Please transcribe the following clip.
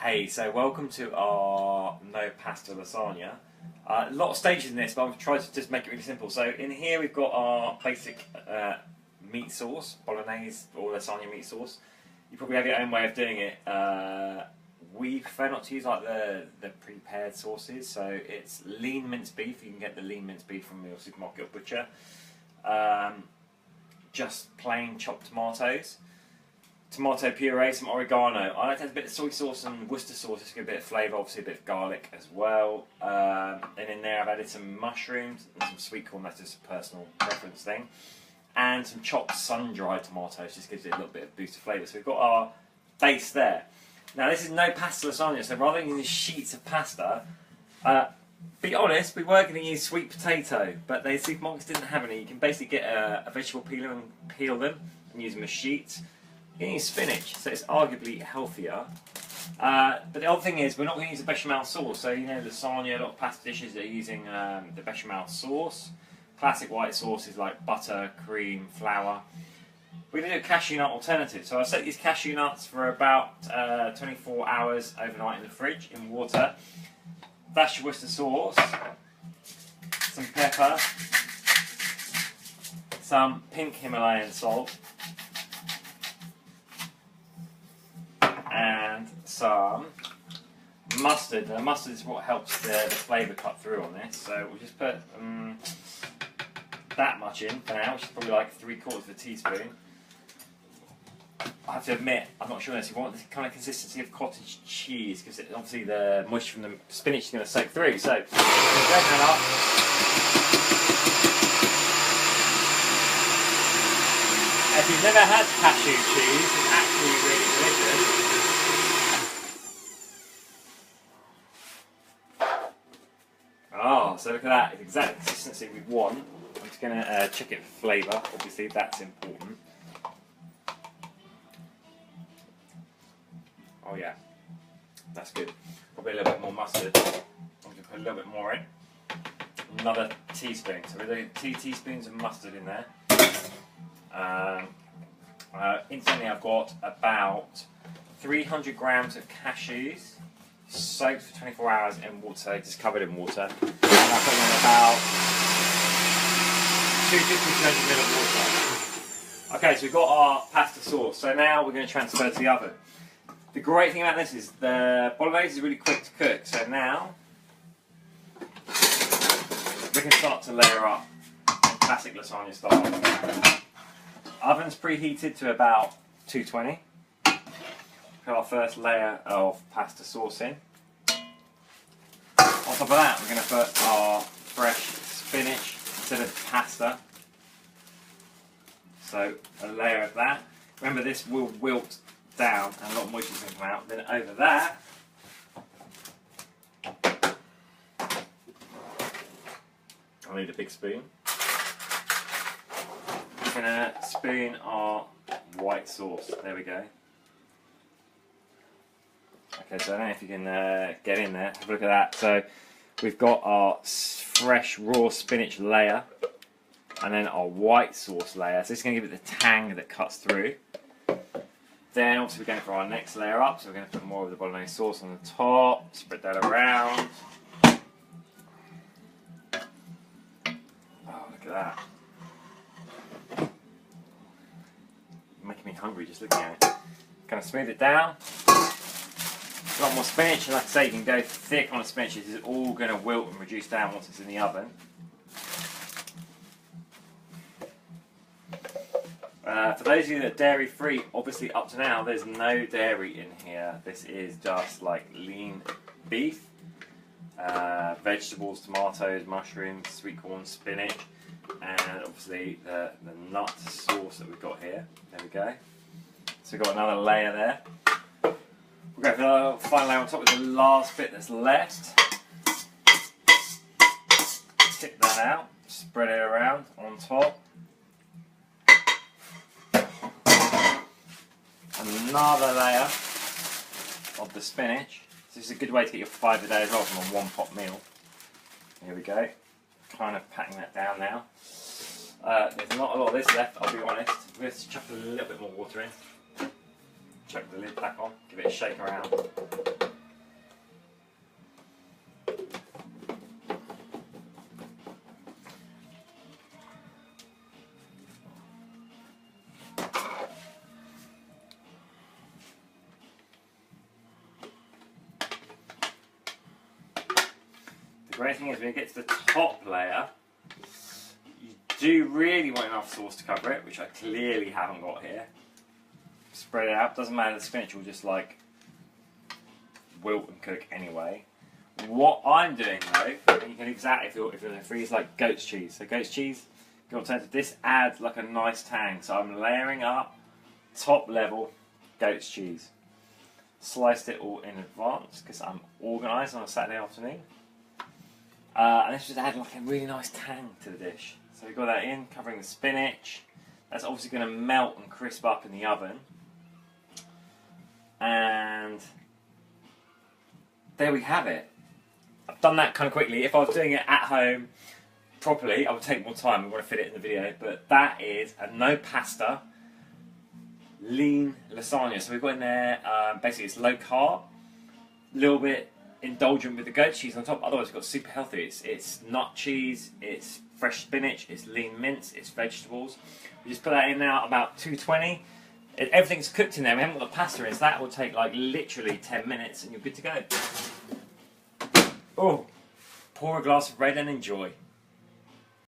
Hey, so welcome to our no pasta lasagna. A lot of stages in this, but I've tried to just make it really simple. So in here we've got our basic meat sauce, bolognese or lasagna meat sauce. You probably have your own way of doing it. We prefer not to use like the prepared sauces, so it's lean minced beef. You can get the lean minced beef from your supermarket or butcher. Just plain chopped tomatoes. Tomato puree, some oregano. I like to have a bit of soy sauce and Worcester sauce just to get a bit of flavour, obviously a bit of garlic as well. And in there I've added some mushrooms and some sweet corn, that's just a personal preference thing. And some chopped sun-dried tomatoes, just gives it a little bit of boost of flavour. So we've got our base there. Now this is no pasta lasagna, so rather than use sheets of pasta, be honest, we were going to use sweet potato, but the supermarkets didn't have any. You can basically get a vegetable peeler and peel them and use them as sheets. You can use spinach, so it's arguably healthier. But the other thing is, we're not going to use the bechamel sauce. So, you know, lasagna, a lot of pasta dishes are using the bechamel sauce. Classic white sauce is like butter, cream, flour. We're going to do a cashew nut alternative. So I set these cashew nuts for about 24 hours overnight in the fridge in water. Dash your Worcester sauce, some pepper, some pink Himalayan salt, and some mustard. Now, mustard is what helps the flavour cut through on this. So we'll just put that much in for now, which is probably like 3/4 of a teaspoon. I have to admit, I'm not sure this. You want the kind of consistency of cottage cheese because obviously the moisture from the spinach is going to soak through. So, blend that up. If you've never had cashew cheese, it's actually really delicious. Oh, so look at that. It's exactly the consistency we want. I'm just going to check it for flavour. Obviously, that's important. Oh yeah, that's good. Probably a little bit more mustard. I'm going to put a little bit more in. Another teaspoon. So we're doing 2 teaspoons of mustard in there. Instantly I've got about 300 grams of cashews soaked for 24 hours in water, just covered in water. And I put in about 250-300 ml of water. Okay, so we've got our pasta sauce. So now we're going to transfer to the oven. The great thing about this is the bolognese is really quick to cook, so now we can start to layer up in classic lasagna style. Oven's preheated to about 220. Put our first layer of pasta sauce in. On top of that, we're going to put our fresh spinach instead of pasta. So a layer of that. Remember, this will wilt down and a lot of moisture is going to come out. Then over that, I'll need a big spoon. I'm going to spoon our white sauce. There we go. Okay, so I don't know if you can get in there. Have a look at that. So we've got our fresh raw spinach layer and then our white sauce layer. So this is going to give it the tang that cuts through. Then obviously we're going for our next layer up, so we're going to put more of the bolognese sauce on the top, spread that around. Oh, look at that. Making me hungry just looking at it. Kind of smooth it down. A lot more spinach, and like I say, you can go thick on the spinach. This is all going to wilt and reduce down once it's in the oven. For those of you that are dairy free, obviously up to now there's no dairy in here. This is just like lean beef, vegetables, tomatoes, mushrooms, sweet corn, spinach, and obviously the nut sauce that we've got here. There we go. So we've got another layer there. We'll go for the final layer on top with the last bit that's left. Tip that out, spread it around on top. Another layer of the spinach. So this is a good way to get your 5 a day as well from a 1-pot meal. Here we go. Kind of patting that down now. There's not a lot of this left, I'll be honest. We're going to chuck a little bit more water in. Chuck the lid back on, give it a shake around. great thing is when you get to the top layer, you do really want enough sauce to cover it, which I clearly haven't got here. Spread it out. Doesn't matter, the spinach will just like wilt and cook anyway. What I'm doing though, and you can exactly if you're going to freeze like goat's cheese. So goat's cheese, this adds like a nice tang. So I'm layering up top level goat's cheese. Sliced it all in advance because I'm organised on a Saturday afternoon. And this just add like a really nice tang to the dish. So we've got that in, covering the spinach. That's obviously going to melt and crisp up in the oven. And there we have it. I've done that kind of quickly. If I was doing it at home properly, I would take more time. We want to fit it in the video. But that is a no pasta lean lasagna. So we've got in there, basically it's low carb, a little bit indulgent with the goat cheese on top. Otherwise, we've got super healthy. It's nut cheese, it's fresh spinach, it's lean mince, it's vegetables. We just put that in now about 220. Everything's cooked in there. We haven't got the pasta in, so that will take like literally 10 minutes and you're good to go. Oh, pour a glass of red and enjoy.